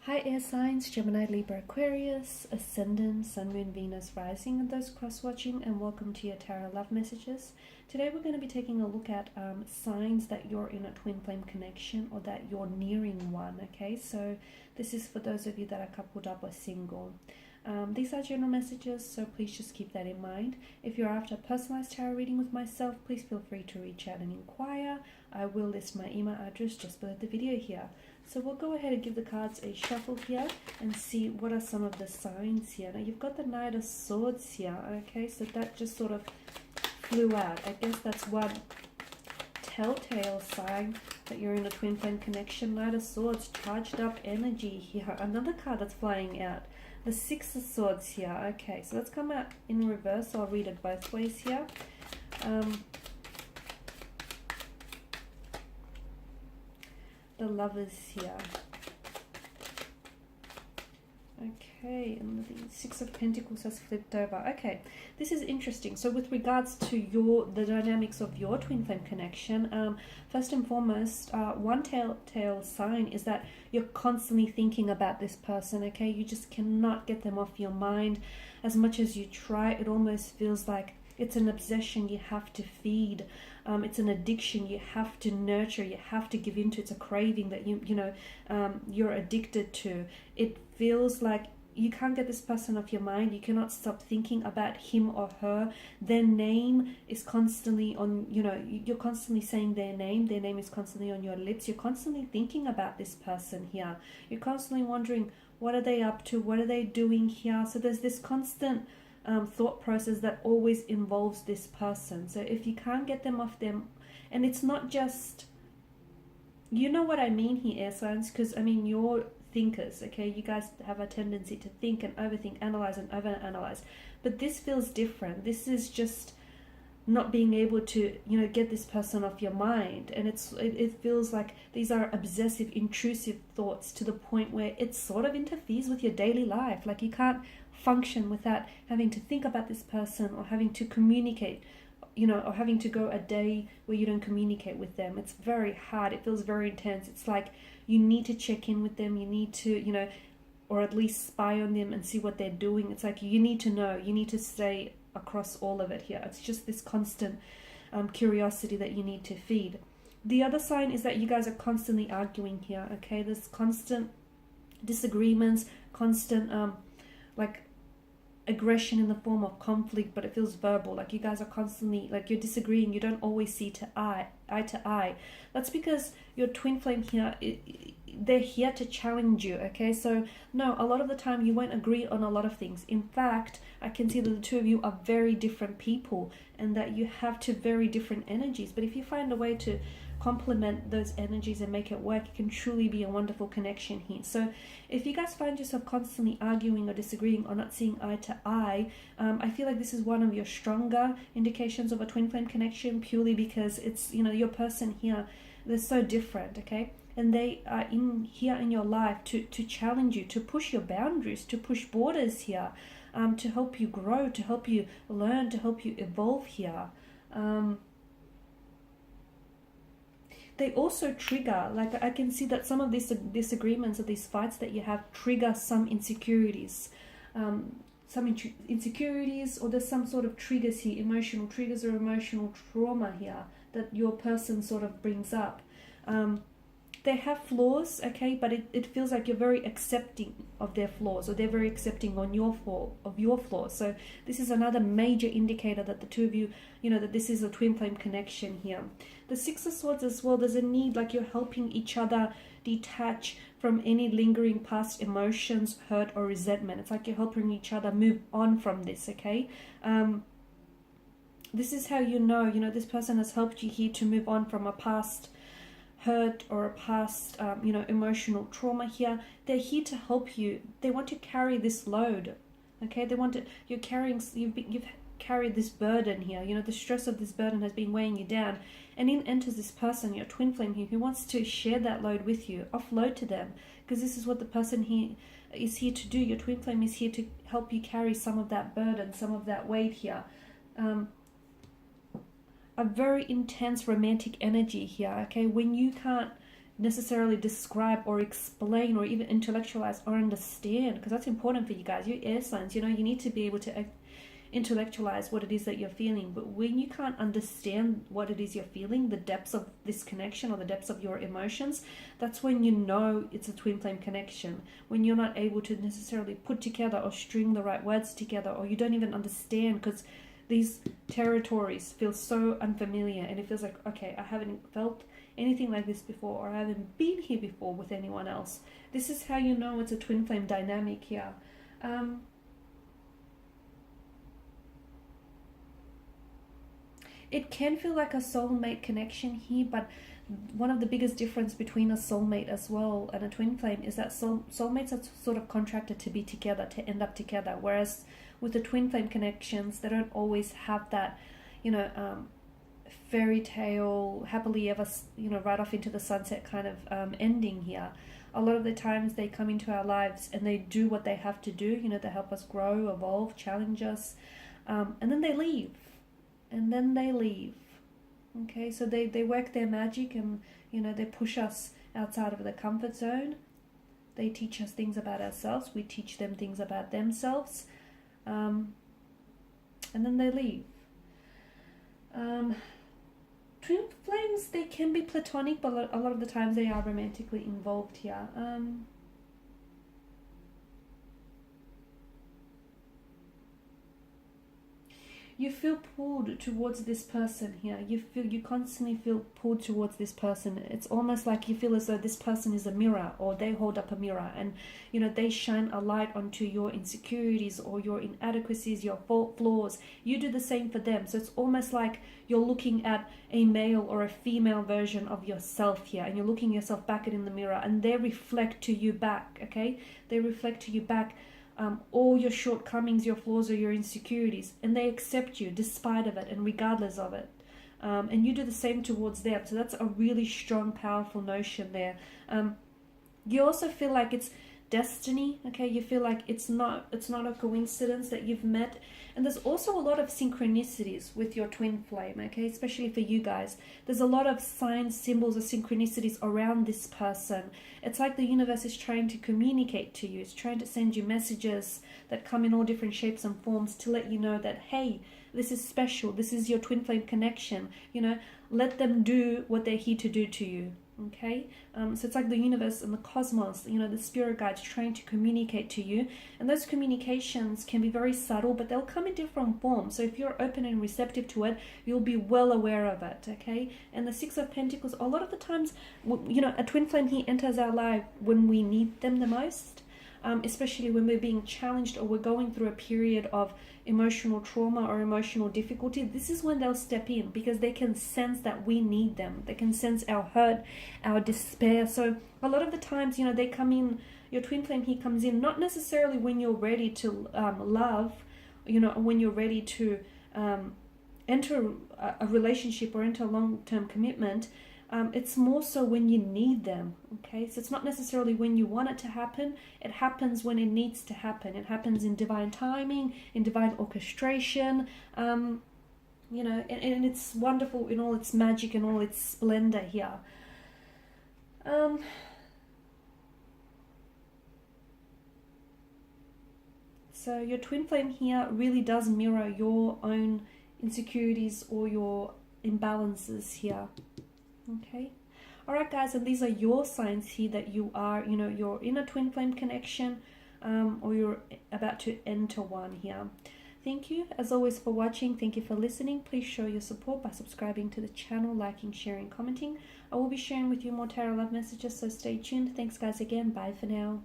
Hi air signs, Gemini, Libra, Aquarius, Ascendant, Sun, Moon, Venus, Rising, and those cross-watching, and welcome to your Tarot Love Messages. Today we're going to be taking a look at signs that you're in a twin flame connection or that you're nearing one, okay? So this is for those of you that are coupled up or single. These are general messages, so please just keep that in mind. If you're after a personalized tarot reading with myself, please feel free to reach out and inquire. I will list my email address just below the video here. So we'll go ahead and give the cards a shuffle here and see what are some of the signs here. Now you've got the Knight of Swords here, okay, so that just sort of flew out. I guess that's one telltale sign that you're in a twin flame connection. Knight of Swords, charged up energy here. Another card that's flying out, the Six of Swords here. Okay, so let's come out in reverse, so I'll read it both ways here. The Lovers here. Okay, and the Six of Pentacles has flipped over. Okay, this is interesting. So with regards to the dynamics of your twin flame connection, first and foremost, one telltale sign is that you're constantly thinking about this person, okay? You just cannot get them off your mind. As much as you try, it almost feels like it's an obsession you have to feed. It's an addiction you have to nurture, you have to give into. It's a craving that you're addicted to. It feels like you can't get this person off your mind. You cannot stop thinking about him or her. Their name is constantly on, you're constantly saying their name. Their name is constantly on your lips. You're constantly thinking about this person here. You're constantly wondering, what are they up to? What are they doing here? So there's this constant thought process that always involves this person. So if you can't get them off them, and it's not just, you know what I mean here, air signs, because I mean, you're thinkers, okay? You guys have a tendency to think and overthink, analyze and overanalyze, but this feels different. This is just not being able to, get this person off your mind, and it feels like these are obsessive, intrusive thoughts to the point where it sort of interferes with your daily life. Like you can't function without having to think about this person or having to communicate, or having to go a day where you don't communicate with them. It's very hard. It feels very intense. It's like you need to check in with them. You need to, or at least spy on them and see what they're doing. It's like you need to know. You need to stay across all of it here. It's just this constant curiosity that you need to feed. The other sign is that you guys are constantly arguing here, okay? There's constant disagreements, constant aggression in the form of conflict, but it feels verbal. Like you guys are constantly, like you're disagreeing. You don't always see eye to eye. That's because your twin flame here, they're here to challenge you, okay? So no, a lot of the time you won't agree on a lot of things. In fact, I can see that the two of you are very different people and that you have two very different energies. But if you find a way to complement those energies and make it work, it can truly be a wonderful connection here. So if you guys find yourself constantly arguing or disagreeing or not seeing eye to eye, I feel like this is one of your stronger indications of a twin flame connection, purely because it's, your person here, they're so different, okay? And they are here in your life to challenge you, to push your boundaries, to push borders here, to help you grow, to help you learn, to help you evolve here. They also trigger, like I can see that some of these disagreements or these fights that you have trigger some insecurities. Insecurities, or there's some sort of triggers here, emotional triggers or emotional trauma here that your person sort of brings up. They have flaws, okay, but it feels like you're very accepting of their flaws, or they're very accepting of your flaws. So this is another major indicator that the two of you, that this is a twin flame connection here. The Six of Swords as well, there's a need, like you're helping each other detach from any lingering past emotions, hurt or resentment. It's like you're helping each other move on from this, okay? This is how this person has helped you here to move on from a past hurt or a past emotional trauma here. They're here to help you. They want to carry this load, okay? You've carried this burden here. The stress of this burden has been weighing you down, and in enters this person, your twin flame here, who wants to share that load with you, offload to them, because this is what the person here is here to do. Your twin flame is here to help you carry some of that burden, some of that weight here. A very intense romantic energy here, okay? When you can't necessarily describe or explain or even intellectualize or understand, because that's important for you guys. You're air signs, you know, you need to be able to intellectualize what it is that you're feeling. But when you can't understand what it is you're feeling, the depths of this connection or the depths of your emotions, that's when you know it's a twin flame connection. When you're not able to necessarily put together or string the right words together, or you don't even understand, because these territories feel so unfamiliar, and it feels like, okay, I haven't felt anything like this before, or I haven't been here before with anyone else. This is how you know it's a twin flame dynamic here. It can feel like a soulmate connection here, but one of the biggest difference between a soulmate as well and a twin flame is that soulmates are sort of contracted to be together, to end up together, whereas with the twin flame connections, they don't always have that, you know, fairy tale, happily ever, you know, right off into the sunset kind of ending here. A lot of the times they come into our lives and they do what they have to do, you know, they help us grow, evolve, challenge us, and then they leave. And then they leave. Okay, so they work their magic, and, you know, they push us outside of the comfort zone. They teach us things about ourselves. We teach them things about themselves. And then they leave. Twin flames, they can be platonic, but a lot of the times they are romantically involved here. You feel pulled towards this person here. You constantly feel pulled towards this person. It's almost like you feel as though this person is a mirror, or they hold up a mirror, and, you know, they shine a light onto your insecurities or your inadequacies, your flaws. You do the same for them. So it's almost like you're looking at a male or a female version of yourself here, and you're looking yourself back in the mirror, and they reflect to you back. Okay, they reflect to you back all your shortcomings, your flaws, or your insecurities, and they accept you despite of it and regardless of it, and you do the same towards them. So that's a really strong, powerful notion there. You also feel like it's destiny. Okay, you feel like it's not a coincidence that you've met. And there's also a lot of synchronicities with your twin flame, okay, especially for you guys. There's a lot of signs, symbols, or synchronicities around this person. It's like the universe is trying to communicate to you. It's trying to send you messages that come in all different shapes and forms to let you know that, hey, this is special. This is your twin flame connection. You know, let them do what they're here to do to you. Okay, so it's like the universe and the cosmos, you know, the spirit guides trying to communicate to you, and those communications can be very subtle, but they'll come in different forms. So if you're open and receptive to it, you'll be well aware of it. Okay, and the Six of Pentacles, a lot of the times, you know, a twin flame here enters our life when we need them the most, especially when we're being challenged or we're going through a period of emotional trauma or emotional difficulty. This is when they'll step in, because they can sense that we need them. They can sense our hurt, our despair. So a lot of the times, you know, they come in, your twin flame here comes in, not necessarily when you're ready to love, you know, when you're ready to enter a relationship or enter a long-term commitment. It's more so when you need them, okay? So it's not necessarily when you want it to happen. It happens when it needs to happen. It happens in divine timing, in divine orchestration, you know, and it's wonderful in all its magic and all its splendor here. So your twin flame here really does mirror your own insecurities or your imbalances here. Okay, all right, guys, and these are your signs here that you are, you know, you're in a twin flame connection, or you're about to enter one here. Thank you, as always, for watching. Thank you for listening. Please show your support by subscribing to the channel, liking, sharing, commenting. I will be sharing with you more tarot love messages, so stay tuned. Thanks, guys, again. Bye for now.